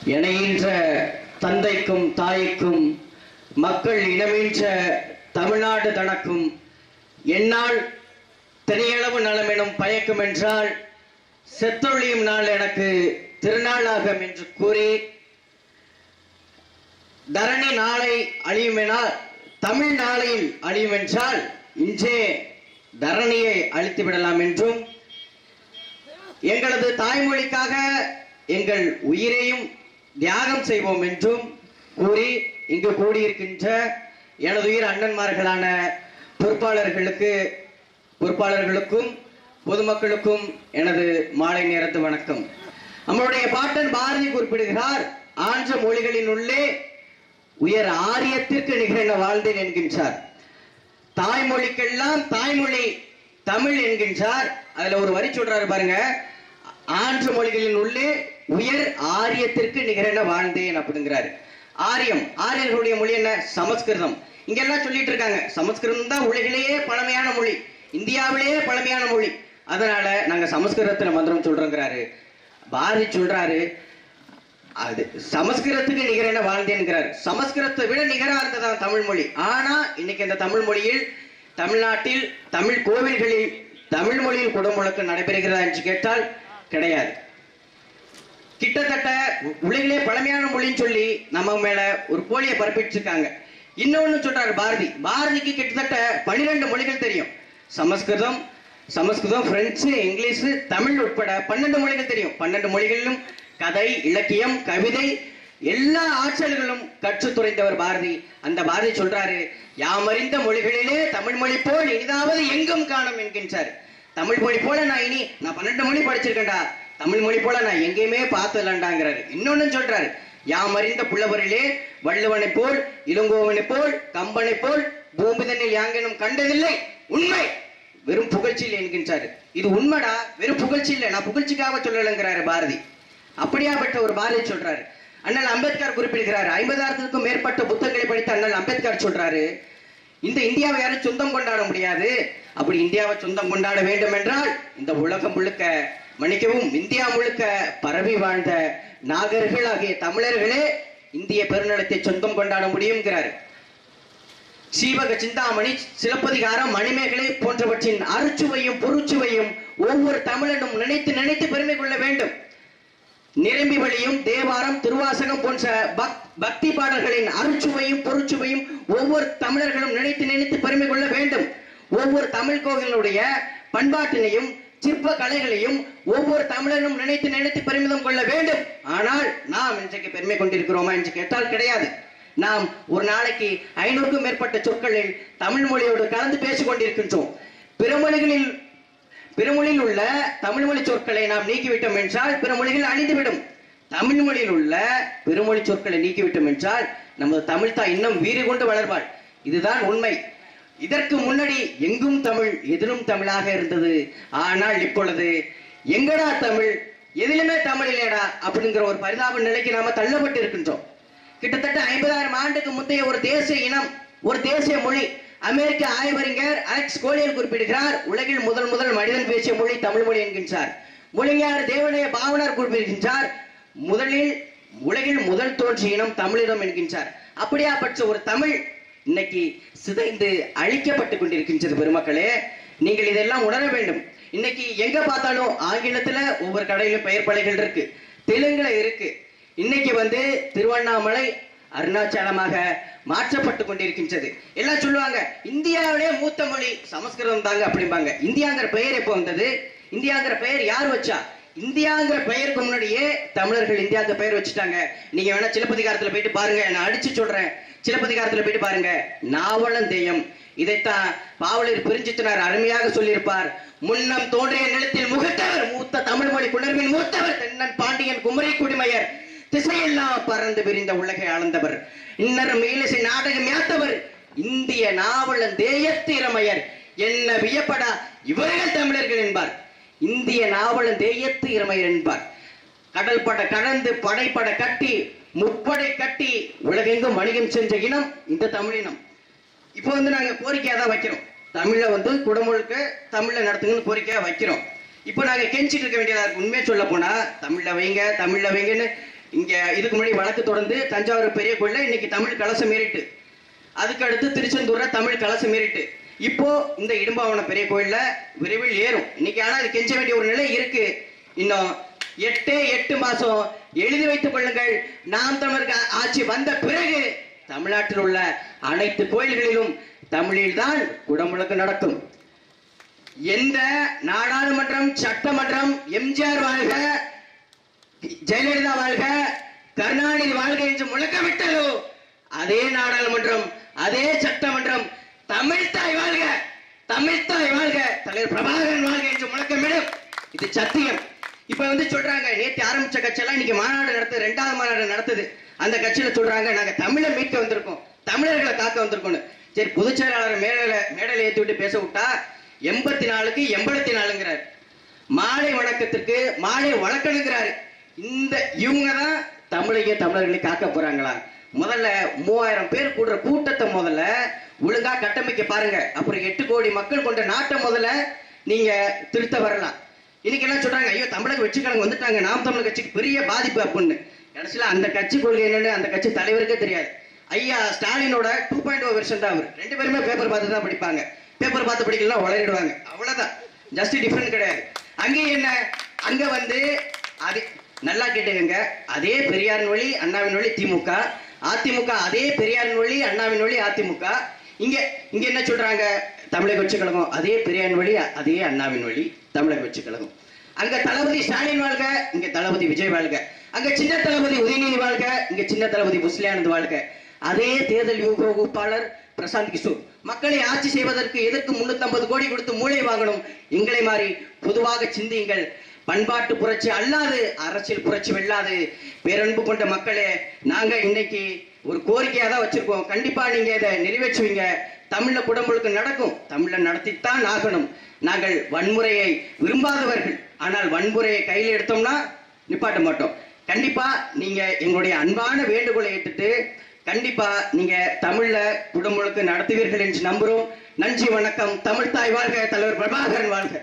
இணைகின்ற தந்தைக்கும் தாய்க்கும் மக்கள் இனமீன்ற தமிழ்நாடு தனக்கும் என்னால் தனியளவு நலம் எனும் பயக்கும் என்றால் செத்தொழியும் நாள் எனக்கு திருநாளாகும் என்று கூறி தரணி நாளை அழியும் எனால் தமிழ் நாளையில் அழியும் என்றால் இன்றே தரணியை அழித்து விடலாம் என்றும் எங்களது தாய்மொழிக்காக எங்கள் உயிரையும் தியாகம் செய்வோம் என்றும் கூறி இங்கு கூடியிருக்கின்ற எனது உயிர் அண்ணன்மார்களான பொறுப்பாளர்களுக்கும் பொதுமக்களுக்கும் எனது மாலை நேரத்து வணக்கம். நம்மளுடைய பாட்டன் பாரதி குறிப்பிடுகிறார், ஆன்ற மொழிகளின் உள்ளே உயர் ஆரியத்திற்கு நிகழ வாழ்ந்தேன் என்கின்றார். தாய்மொழிக்கெல்லாம் தாய்மொழி தமிழ் என்கின்றார். அதுல ஒரு வரி சொல்றாரு பாருங்க, ஆன்ற மொழிகளின் உள்ளே உயர் ஆரியத்திற்கு நிகரென வாழ்ந்தேன் அப்படிங்கிறாரு. ஆரியர்களுடைய மொழி என்ன? சமஸ்கிருதம். இங்கெல்லாம் சொல்லிட்டு இருக்காங்க சமஸ்கிருதம் தான் உலகிலேயே பழமையான மொழி, இந்தியாவிலேயே பழமையான மொழி, அதனால நாங்க சமஸ்கிருதத்துல மந்திரம் சொல்றோங்கிறாரு. பாரதி சொல்றாரு அது சமஸ்கிருதத்துக்கு நிகரென வாழ்ந்தேன்கிறார். சமஸ்கிருதத்தை விட நிகரா இருந்ததான் தமிழ் மொழி. ஆனா இன்னைக்கு இந்த தமிழ் மொழியில் தமிழ்நாட்டில் தமிழ் கோவில்களில் தமிழ் மொழியில் குடமுழக்கு நடைபெறுகிறதா என்று கேட்டால் கிடையாது. கிட்டத்தட்ட உலகிலே பழமையான மொழின்னு சொல்லி நம்ம மேல ஒரு போலியை பரப்பிட்டு இருக்காங்க. இன்னொன்னு சொல்றாரு பாரதிக்கு கிட்டத்தட்ட 12 மொழிகள் தெரியும். சமஸ்கிருதம், பிரெஞ்சு, இங்கிலீஷ், தமிழ் உட்பட 12 மொழிகள் தெரியும். 12 மொழிகளிலும் கதை, இலக்கியம், கவிதை எல்லா ஆற்றல்களும் கற்று துறைந்தவர் பாரதி. அந்த பாரதி சொல்றாரு, யாமறிந்த மொழிகளிலே தமிழ் மொழி போல் இனிதாவது எங்கும் காணும் என்கின்றார். தமிழ் மொழி போல நான் 12 மொழி படிச்சிருக்கேன்டா, தமிழ் மொழி போல நான் எங்கேயுமே பார்த்தலண்டாங்கிறாரு. இன்னொன்னு சொல்றாரு, யாமறிந்த புலவரிலே வள்ளுவனை போல், இளங்கோவனை போல், கம்பனை போல் பூமிதனில் யாங்கெனும் கண்டதில்லை, உண்மை வெறும் புகழ்ச்சியில் என்கின்றாரு. இது உண்மைடா, வெறும் புகழ்ச்சி இல்லை, நான் புகழ்ச்சிக்காக சொல்லலங்கிறாரு பாரதி. அப்படியாப்பட்ட ஒரு பாரதி சொல்றாரு. அண்ணல் அம்பேத்கர் குறிப்பிடுகிறார், 50,000க்கும் மேற்பட்ட புத்தகங்களை படித்த அண்ணல் அம்பேத்கர் சொல்றாரு, இந்த இந்தியாவை யாரும் சொந்தம் கொண்டாட முடியாது. அப்படி இந்தியாவை சொந்தம் கொண்டாட வேண்டும் என்றால் இந்த உலகம் முழுக்க, மன்னிக்கவும், இந்தியா முழுக்க பரவி வாழ்ந்த நாகர்கள் ஆகிய தமிழர்களே இந்திய பெருநிலத்தை சொந்தம் கொண்டாட முடியுங்கிறார். சீவக சிந்தாமணி, சிலப்பதிகாரம், மணிமேகலை போன்றவற்றின் அருச்சுவையும் பொருச்சுவையும் ஒவ்வொரு தமிழனும் நினைத்து நினைத்து பெருமை கொள்ள வேண்டும். நிரம்பி வழியும், தேவாரம், திருவாசகம் போன்ற பக்தி பாடல்களின் அருச்சுவையும் பொருச்சுவையும் ஒவ்வொரு தமிழர்களும் நினைத்து நினைத்து பெருமை கொள்ள வேண்டும். ஒவ்வொரு தமிழ் கோவிலுடைய பண்பாட்டினையும் சிற்ப கலைகளையும் ஒவ்வொரு தமிழனும் நினைத்து நினைத்து பெருமிதம் கொள்ள வேண்டும். ஆனால் நாம் இன்றைக்கு பெருமை கொண்டிருக்கிறோமா என்று கேட்டால் கிடையாது. நாம் ஒரு நாளைக்கு 500க்கும் மேற்பட்ட சொற்களில் தமிழ் மொழியோடு கலந்து பேசிக் கொண்டிருக்கின்றோம். பிற மொழியில் உள்ள தமிழ் மொழி சொற்களை நாம் நீக்கிவிட்டோம் என்றால் பிற மொழிகள் அழிந்துவிடும். தமிழ் மொழியில் உள்ள பிறமொழி சொற்களை நீக்கிவிட்டோம் என்றால் நமது தமிழ் தான் இன்னும் வீறு கொண்டு வளர்வாள். இதுதான் உண்மை. இதற்கு முன்னாடி எங்கும் தமிழ், எதிலும் தமிழாக இருந்தது. ஆனால் இப்பொழுது எங்கடா தமிழ், எதிலுமே தமிழ் இல்லையடா அப்படிங்கிற ஒரு பரிதாப நிலைக்கு நாம தள்ளப்பட்டு இருக்கின்றோம். கிட்டத்தட்ட 50,000 ஆண்டுக்கு முந்தைய ஒரு தேசிய இனம், ஒரு தேசிய மொழி. அமெரிக்க ஆய்வறிஞர் அலெக்ஸ் கோலியல் குறிப்பிடுகிறார், உலகில் முதல் மனிதன் பேசிய மொழி தமிழ் மொழி என்கின்றார். மொழிஞர் தேவனைய பாவனார் குறிப்பிடுகின்றார், உலகில் முதல் தோன்றிய இனம் தமிழினம் என்கின்றார். அப்படியாப்பட்ட ஒரு தமிழ் இன்னைக்கு சிதைந்து அழிக்கப்பட்டு கொண்டிருக்கின்றது. பெருமக்களே, நீங்கள் இதெல்லாம் உணர வேண்டும். இன்னைக்கு எங்க பார்த்தாலும் ஆங்கிலத்துல ஒவ்வொரு கடையிலும் பெயர் பலகைகள் இருக்கு, தெலுங்குல இருக்கு. இன்னைக்கு திருவண்ணாமலை அருணாச்சலமாக மாற்றப்பட்டு கொண்டிருக்கின்றது. எல்லாம் சொல்லுவாங்க இந்தியாவிலே மூத்த மொழி சமஸ்கிருதம் தாங்க அப்படிம்பாங்க. இந்தியாங்கிற பெயர் எப்போ வந்தது? இந்தியாங்கிற பெயர் யார் வச்சா? இந்தியாங்கிற பெயருக்கு முன்னாடியே தமிழர்கள் இந்தியாங்கிற பெயர் வச்சுட்டாங்க. நீங்க வேணா சிலப்பதிகாரத்துல போயிட்டு பாருங்க, நான் அடிச்சு சொல்றேன். சிலப்பதிகாரத்துல போயிட்டு பாருங்க, நாவலந்தேயம். இதைத்தான் பாவலர் பிரிஞ்சித்தனார் அருமையாக சொல்லியிருப்பார். முன்னம் தோன்றிய நிலத்தில் முகத்தவர், மூத்த தமிழ் மொழி குணர்வின் மூத்தவர், தென்னன் பாண்டியன் குமரி குடிமையர், திசையெல்லாம் பறந்து விரிந்த உலகை ஆழ்ந்தவர், இன்னரும் ஈலிசை நாடகம் யாத்தவர், இந்திய நாவலந்தேயத்திறமையர், என்ன வியப்படா இவர்கள் தமிழர்கள் என்பார். இந்திய நாவலந்தேயத்து இறமையர் என்பார். கடல் பட கடந்து படைப்பட கட்டி முப்படை கட்டி உலகெங்கும் வணிகம் செஞ்ச இனம் இந்த தமிழினம். இப்போ நாங்க கோரிக்கையா தான் வைக்கிறோம். தமிழ்ல குடமுழுக்க தமிழ்ல நடத்துங்கன்னு கோரிக்கையா வைக்கிறோம். இப்போ நாங்க கெஞ்சிட்டு இருக்க வேண்டியதா இருக்கு. உண்மையை சொல்ல போனா தமிழ்ல வைங்கன்னு இங்க இதுக்கு முன்னாடி வழக்கு தொடர்ந்து தஞ்சாவூர் பெரிய கோயில்ல இன்னைக்கு தமிழ் கலசம் ஏறிட்டு, அதுக்கு அடுத்து திருச்செந்தூர்ல தமிழ் கலசம் ஏறிட்டு, இப்போ இந்த இடும்பாவனம் பெரிய கோயில்ல விரைவில் ஏறும். இன்னைக்கு ஆனா அது கெஞ்ச வேண்டிய ஒரு நிலை இருக்கு. இன்னும் 8 மாசம் எழுதி வைத்துக் கொள்ளுங்கள். நாம் தமிழருக்கு ஆட்சி வந்த பிறகு தமிழ்நாட்டில் உள்ள அனைத்து கோயில்களிலும் தமிழில் தான் குடமுழுக்கு நடக்கும். எந்த நாடாளுமன்றம், சட்டமன்றம் எம்ஜிஆர் வாழ்க, ஜெயலலிதா வாழ்க, கருணாநிதி வாழ்க என்று முழக்கமிட்டதோ அதே நாடாளுமன்றம், அதே சட்டமன்றம் தமிழ்தாய் வாழ்க, தமிழ்தாய் வாழ்க, தலைவர் பிரபாகரன் வாழ்க என்று முழக்கமிடும். இது சத்தியம். இப்ப சொல்றாங்க, நேற்று ஆரம்பிச்ச கட்சியெல்லாம் இன்னைக்கு மாநாடு நடத்துது, 2வது மாநாடு நடத்துது. அந்த கட்சியில சொல்றாங்க, நாங்க தமிழை மீட்க வந்திருக்கோம், தமிழர்களை காக்க வந்திருக்கோம். சரி, பொதுச் செயலாளர் மேடையில ஏற்றி விட்டு பேச விட்டா 84க்கு 84ங்கிறார். மாலை வணக்கத்திற்கு மாலை வணக்கணுங்கிறாரு. இந்த இவங்க தான் தமிழர்களை காக்க போறாங்களா? முதல்ல 3000 பேர் கூடுற கூட்டத்தை முதல்ல ஒழுங்கா கட்டமைக்க பாருங்க. அப்புறம் 8 கோடி மக்கள் கொண்ட நாட்டை முதல்ல நீங்க திருத்த வரலாம். இன்னைக்கு என்ன சொல்றாங்க, ஐயோ தமிழக வெற்றிக்கழகம் வந்துட்டாங்க, நாம் தமிழர் கட்சிக்கு பெரிய பாதிப்பு அப்படின்னு. கடைசியில அந்த கட்சி கொள்கை என்னன்னு அந்த கட்சி தலைவருக்கே தெரியாது. ஐயா ஸ்டாலினோட 2.0 வெர்ஷன் தான் அவர். 2 பேருமே பேப்பர் பார்த்து தான் படிப்பாங்க. பேப்பர் பார்த்து படிக்கலாம் வளரிடுவாங்க, அவ்வளவுதான். ஜஸ்ட் டிஃபரண்ட் கிடையாது. அங்கே என்ன, அங்க அதே நல்லா கேட்டுக்கங்க, அதே பெரியாரின் வழி அண்ணாவின் வழி திமுக, அதிமுக அதே பெரியாரின் வழி அண்ணாவின் வழி அதிமுக. இங்க இங்க என்ன சொல்றாங்க, தமிழக வெற்றி கழகம் அதே பெரியாரின் வழி அதே அண்ணாவின் வழி தமிழக வெற்றி கழகம். அங்க தளபதி ஸ்டாலின் வாழ்க, இங்க தளபதி விஜய் வாழ்க. அங்க சின்ன தளபதி உதயநிதி வாழ்க, இங்க சின்ன தளபதி புஸ்லியானந்த் வாழ்க. அதே தேர்தல் யூகோப்பாளர் பிரசாந்த் கிஷோர். மக்களை ஆட்சி செய்வதற்கு எதற்கு 350 கோடி கொடுத்து மூளை வாங்கணும்? எங்களை மாதிரி பொதுவாக சிந்தியுங்கள். பண்பாட்டு புரட்சி அல்லாது அரசியல் புரட்சி வெல்லாது. பேரன்பு கொண்ட மக்களே, நாங்க இன்னைக்கு ஒரு கோரிக்கையா தான் வச்சிருக்கோம். கண்டிப்பா நீங்க இதை நிறைவேற்றுவீங்க. தமிழ்ல குடமுழுக்கு நடக்கும், தமிழ்ல நடத்தித்தான் ஆகணும். நாங்கள் வன்முறையை விரும்பாதவர்கள், ஆனால் வன்முறையை கையில் எடுத்தோம்னா நிப்பாட்ட மாட்டோம். கண்டிப்பா நீங்க எங்களுடைய அன்பான வேண்டுகோளை ஏற்றுட்டு கண்டிப்பா நீங்க தமிழ்ல குடமுழுக்கு நடத்துவீர்கள் என்று நம்புறோம். நன்றி, வணக்கம். தமிழ்தாய் வாழ்க, தலைவர் பிரபாகரன் வாழ்க.